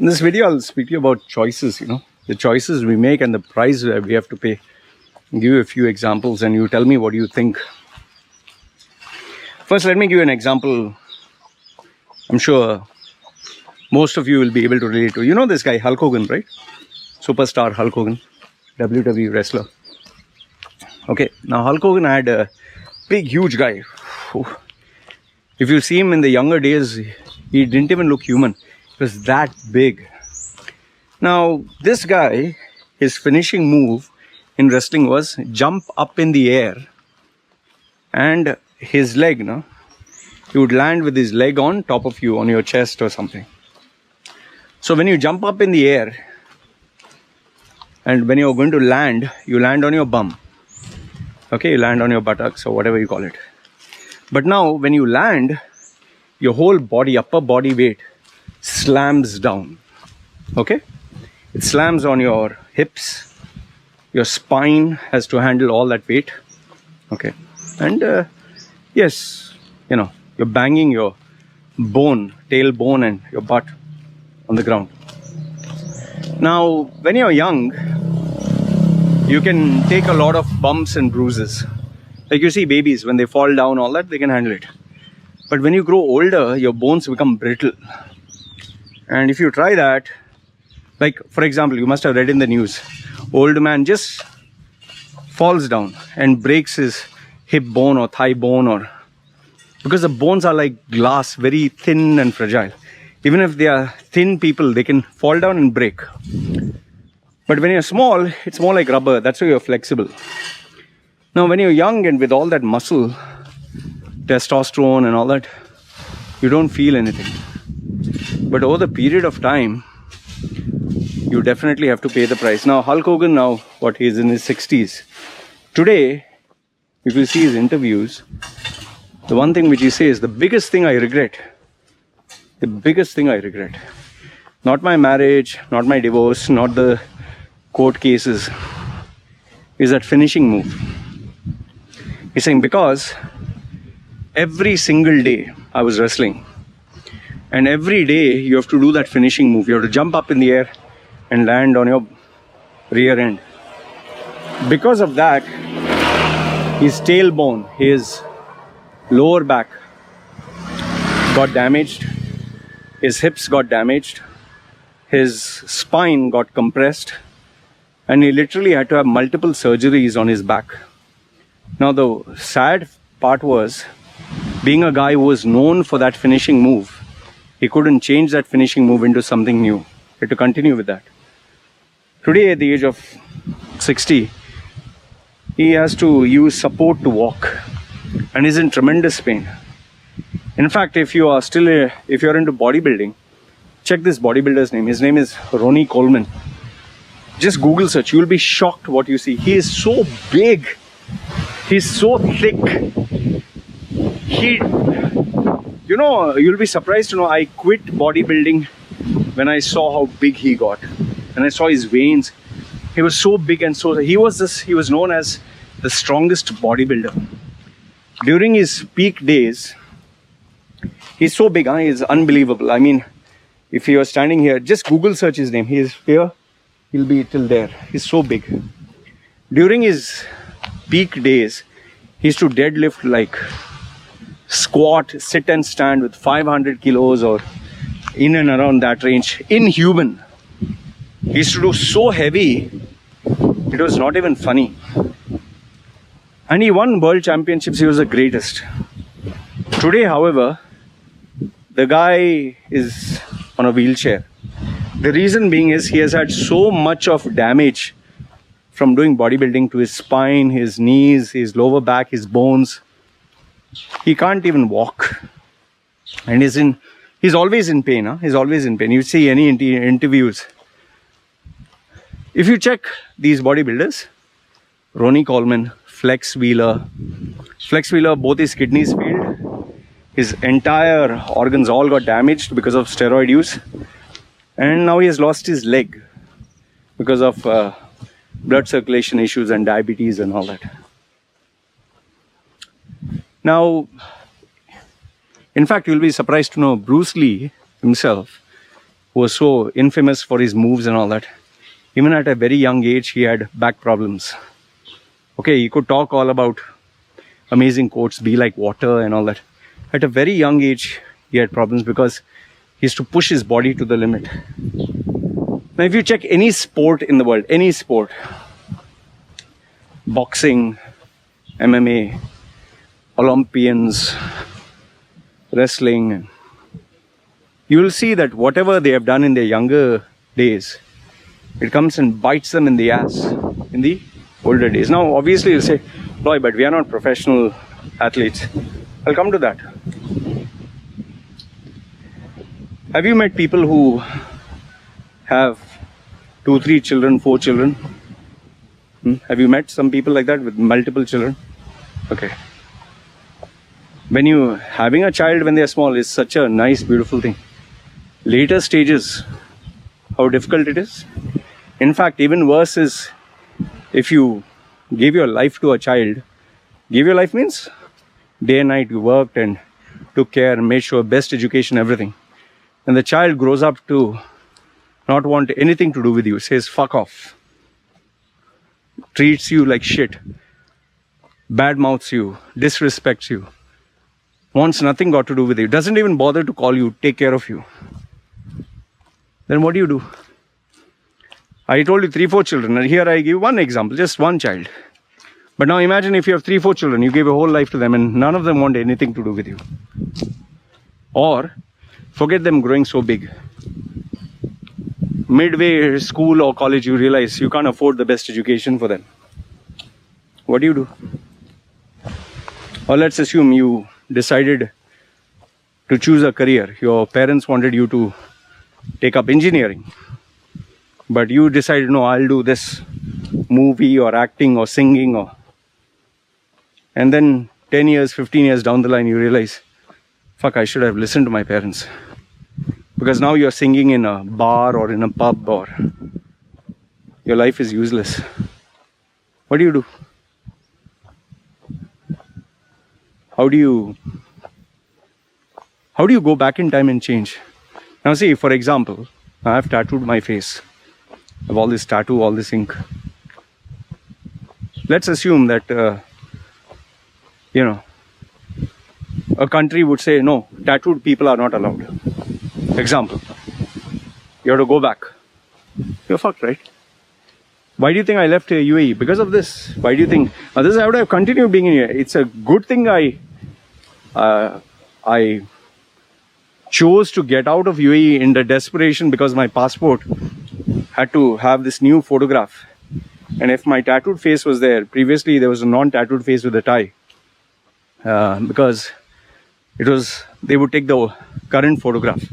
this video, I'll speak to you about choices, the choices we make and the price we have to pay. I'll give you a few examples and you tell me what you think. First, let me give you an example. I'm sure most of you will be able to relate to. You know this guy, Hulk Hogan, right? Superstar Hulk Hogan, WWE wrestler. Okay, now Hulk Hogan had a big, huge guy. If you see him in the younger days, he didn't even look human. He was that big. Now, this guy, his finishing move in wrestling was jump up in the air and his leg, he would land with his leg on top of you, on your chest or something. So when you jump up in the air and when you're going to land, you land on your bum. Okay, you land on your buttocks or whatever you call it. But now when you land, your whole body, upper body weight slams down. Okay? It slams on your hips. Your spine has to handle all that weight. Okay? And yes, you're banging your bone, tailbone and your butt on the ground. Now, when you're young, you can take a lot of bumps and bruises. Like you see babies, when they fall down, all that, they can handle it. But when you grow older, your bones become brittle. And if you try that, like for example, you must have read in the news, old man just falls down and breaks his hip bone or thigh bone, because the bones are like glass, very thin and fragile. Even if they are thin people, they can fall down and break. But when you're small, it's more like rubber. That's why you're flexible. Now, when you're young and with all that muscle, testosterone and all that, you don't feel anything. But over the period of time, you definitely have to pay the price. Now, Hulk Hogan he's in his 60s. Today, if you see his interviews, the one thing which he says, the biggest thing I regret, not my marriage, not my divorce, not the court cases, is that finishing move. He's saying, because every single day I was wrestling, and every day you have to do that finishing move. You have to jump up in the air and land on your rear end. Because of that, his tailbone, his lower back got damaged, his hips got damaged, his spine got compressed, and he literally had to have multiple surgeries on his back. Now the sad part was, being a guy who was known for that finishing move, he couldn't change that finishing move into something new. He had to continue with that. Today, at the age of 60, he has to use support to walk and is in tremendous pain. In fact, if you're into bodybuilding, check this bodybuilder's name. His name is Ronnie Coleman. Just Google search. You'll be shocked what you see. He is so big. He's so thick. You'll be surprised to know I quit bodybuilding when I saw how big he got. And I saw his veins. He was so big and he was known as the strongest bodybuilder. During his peak days, he's so big, he's unbelievable. I mean, if he was standing here, just Google search his name. He is here, he'll be till there. He's so big. During his peak days, he used to deadlift, like squat, sit and stand with 500 kilos or in and around that range. Inhuman. He used to do so heavy, it was not even funny. And he won world championships. He was the greatest. Today, however, the guy is on a wheelchair. The reason being is he has had so much of damage from doing bodybuilding to his spine, his knees, his lower back, his bones. He can't even walk. And he's always in pain. He's always in pain. You see any interviews. If you check these bodybuilders, Ronnie Coleman, Flex Wheeler, both his kidneys failed. His entire organs all got damaged because of steroid use. And now he has lost his leg because of blood circulation issues and diabetes and all that. Now, in fact, you'll be surprised to know Bruce Lee himself, who was so infamous for his moves and all that, even at a very young age, he had back problems. Okay, he could talk all about amazing quotes, be like water and all that. At a very young age, he had problems because he used to push his body to the limit. Now, if you check any sport in the world, any sport, boxing, MMA, Olympians, wrestling, you will see that whatever they have done in their younger days, it comes and bites them in the ass in the older days. Now, obviously, you'll say, Loy, but we are not professional athletes. I'll come to that. Have you met people who have 2, 3 children, 4 children? Have you met some people like that with multiple children? Okay. When you having a child when they are small is such a nice, beautiful thing. Later stages, how difficult it is. In fact, even worse is if you give your life to a child. Give your life means day and night you worked and took care and made sure best education, everything. And the child grows up to not want anything to do with you, says fuck off, treats you like shit, badmouths you, disrespects you, wants nothing got to do with you, doesn't even bother to call you, take care of you. Then what do? I told you 3, 4 children, and here I give one example, just one child. But now imagine if you have 3, 4 children, you gave your whole life to them and none of them want anything to do with you. Or forget them growing so big. Midway school or college, you realize you can't afford the best education for them. What do? Or let's assume you decided to choose a career. Your parents wanted you to take up engineering. But you decided, no, I'll do this movie or acting or singing or... And then 10 years, 15 years down the line, you realize, fuck, I should have listened to my parents. Because now you're singing in a bar or in a pub or your life is useless. What do? How do you go back in time and change? Now see, for example, I have tattooed my face. I have all this tattoo, all this ink. Let's assume that, a country would say, no, tattooed people are not allowed. Example, you have to go back. You're fucked, right? Why do you think I left UAE? Because of this. Why do you think? Otherwise, I would have continued being in here. It's a good thing I chose to get out of UAE in the desperation because my passport had to have this new photograph. And if my tattooed face was there, previously there was a non-tattooed face with a tie. Because they would take the current photograph.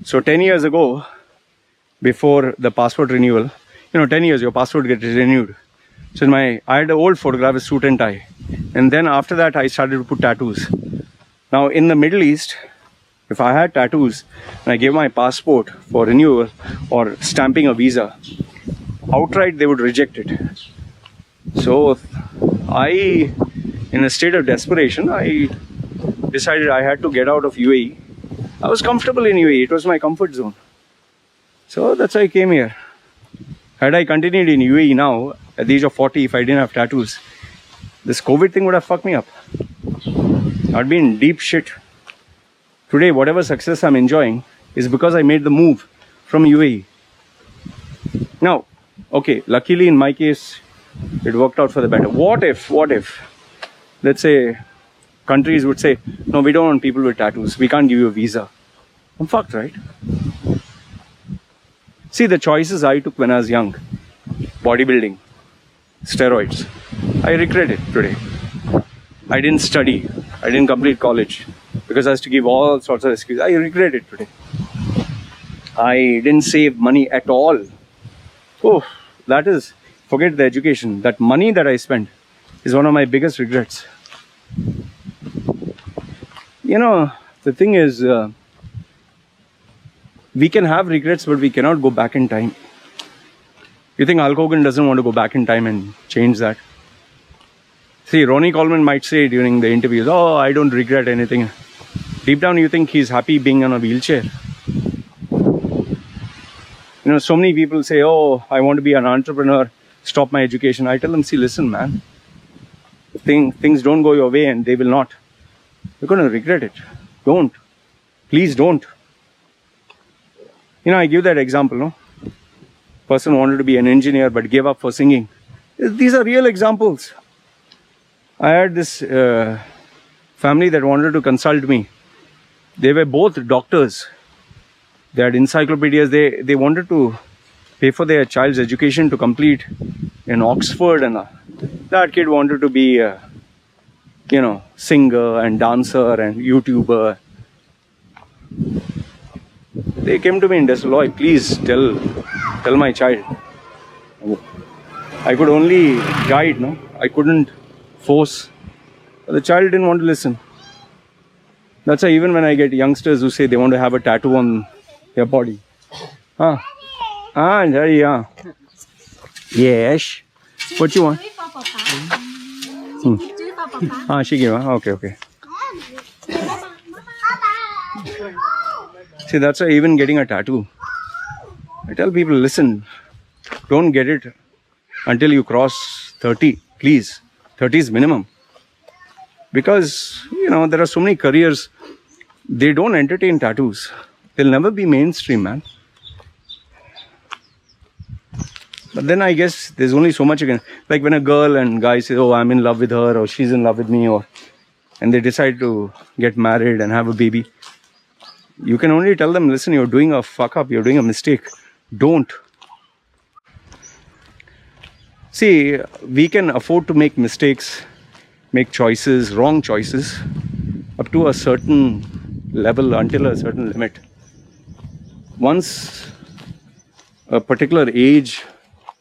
So 10 years ago, before the passport renewal, 10 years, your passport gets renewed. So I had an old photograph with suit and tie. And then after that, I started to put tattoos. Now in the Middle East, if I had tattoos and I gave my passport for renewal or stamping a visa, outright they would reject it. So in a state of desperation, I decided I had to get out of UAE. I was comfortable in UAE. It was my comfort zone. So that's why I came here. Had I continued in UAE now, at the age of 40, if I didn't have tattoos, this COVID thing would have fucked me up. I'd be in deep shit. Today, whatever success I'm enjoying is because I made the move from UAE. Now, okay, luckily in my case, it worked out for the better. What if, let's say, countries would say, no, we don't want people with tattoos. We can't give you a visa. I'm fucked, right? See, the choices I took when I was young, bodybuilding, steroids, I regret it today. I didn't study. I didn't complete college because I has to give all sorts of excuses. I regret it today. I didn't save money at all. Oh, forget the education. That money that I spent is one of my biggest regrets. The thing is, we can have regrets, but we cannot go back in time. You think Hulk Hogan doesn't want to go back in time and change that? See, Ronnie Coleman might say during the interviews, oh, I don't regret anything. Deep down, you think he's happy being on a wheelchair. You know, so many people say, oh, I want to be an entrepreneur, stop my education. I tell them, see, listen, man, things don't go your way, and they will not. You're going to regret it. Don't. Please don't. You know, I give that example, no? Person wanted to be an engineer but gave up for singing. These are real examples. I had this family that wanted to consult me. They were both doctors. They had encyclopedias. They wanted to pay for their child's education to complete in Oxford, and that kid wanted to be a, you know, singer and dancer and YouTuber. They came to me and said, Lloyd, please tell my child. I could only guide, no? I couldn't force. But the child didn't want to listen. That's why even when I get youngsters who say they want to have a tattoo on their body. Yeah. Yes. What you want? She gave. Okay. See, that's why even getting a tattoo, I tell people, listen, don't get it until you cross 30, please. 30 is minimum. Because, you know, there are so many careers, they don't entertain tattoos. They'll never be mainstream, man. But then I guess there's only so much you can, like when a girl and guy say, oh, I'm in love with her, or she's in love with me, and they decide to get married and have a baby. You can only tell them, listen, you're doing a fuck up, you're doing a mistake. Don't. See, we can afford to make mistakes, make choices, wrong choices, up to a certain level, until a certain limit. Once a particular age,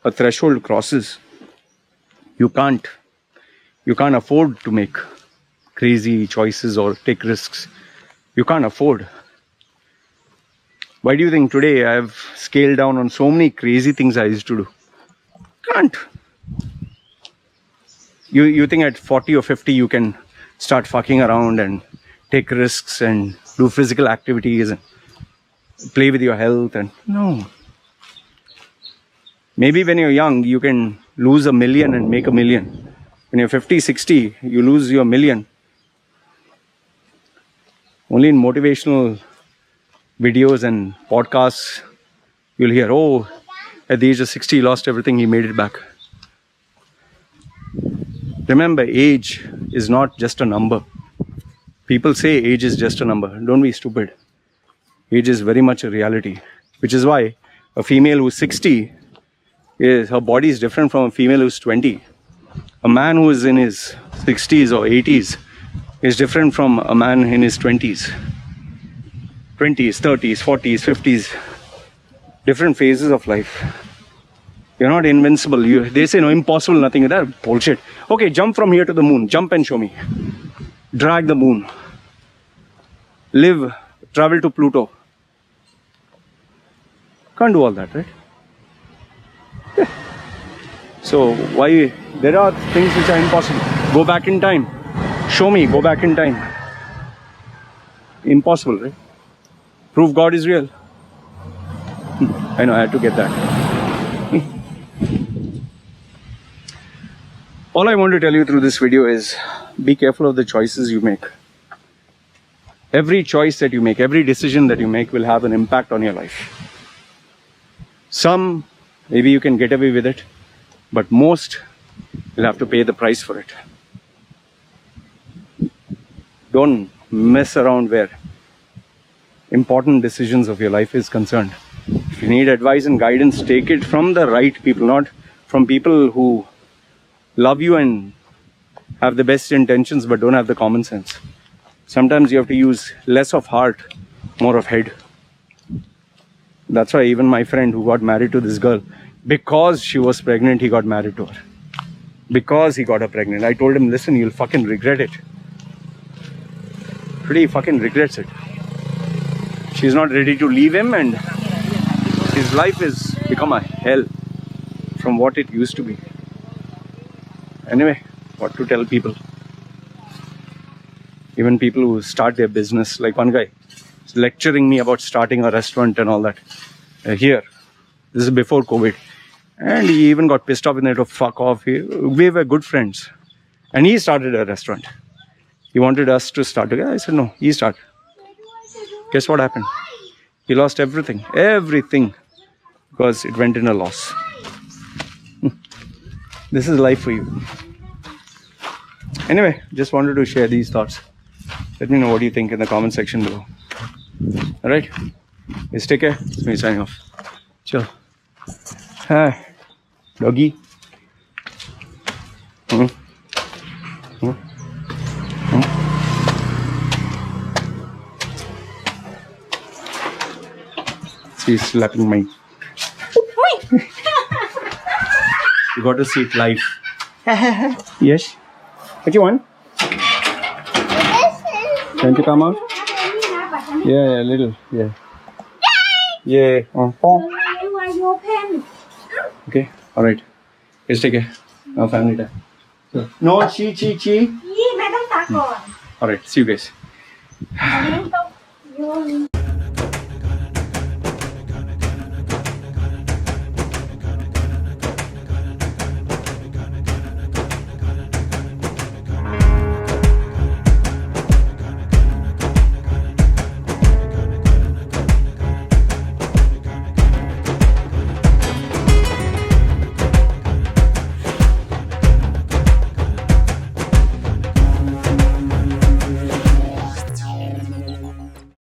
a threshold crosses, you can't afford to make crazy choices or take risks. You can't afford. Why do you think today I've scaled down on so many crazy things I used to do? Can't. You think at 40 or 50 you can start fucking around and take risks and do physical activities and play with your health, and no. Maybe when you're young you can lose 1 million and make 1 million. When you're 50, 60, you lose your 1 million. Only in motivational videos and podcasts you'll hear, oh, at the age of 60 he lost everything, he made it back. Remember, age is not just a number. People say age is just a number. Don't be stupid. Age is very much a reality, which is why a female who's 60, her body is different from a female who's 20. A man who is in his 60s or 80s is different from a man in his 20s. 20s, 30s, 40s, 50s, different phases of life. You're not invincible. They say no, impossible, nothing. That bullshit. Okay, jump from here to the moon. Jump and show me. Drag the moon. Travel to Pluto. Can't do all that, right? Yeah. So why? There are things which are impossible. Go back in time. Show me. Go back in time. Impossible, right? Prove God is real. I know, I had to get that. All I want to tell you through this video is be careful of the choices you make. Every choice that you make, every decision that you make will have an impact on your life. Some, maybe you can get away with it, but most will have to pay the price for it. Don't mess around where important decisions of your life is concerned. If you need advice and guidance, take it from the right people, not from people who love you and have the best intentions but don't have the common sense. Sometimes you have to use less of heart, more of head. That's why even my friend who got married to this girl, because she was pregnant, he got married to her. Because he got her pregnant. I told him, listen, you'll fucking regret it. Today he fucking regrets it. She's not ready to leave him, and his life has become a hell from what it used to be. Anyway, what to tell people? Even people who start their business, like one guy is lecturing me about starting a restaurant and all that. Here, This is before COVID. And he even got pissed off in there to fuck off. We were good friends. And he started a restaurant. He wanted us to start together. I said, no, he started. Guess what happened? He lost everything. Everything. Because it went in a loss. This is life for you. Anyway, just wanted to share these thoughts. Let me know what you think in the comment section below. Alright? Let's take care. It's me signing off. Chill. Hi. Doggy. She's slapping my... You got to see it live. Yes. What you want? Can you come out? Yeah, little. Yeah. Yeah. Okay. All right. Let's take care. Our family time. So, no, chi. All right. See you guys.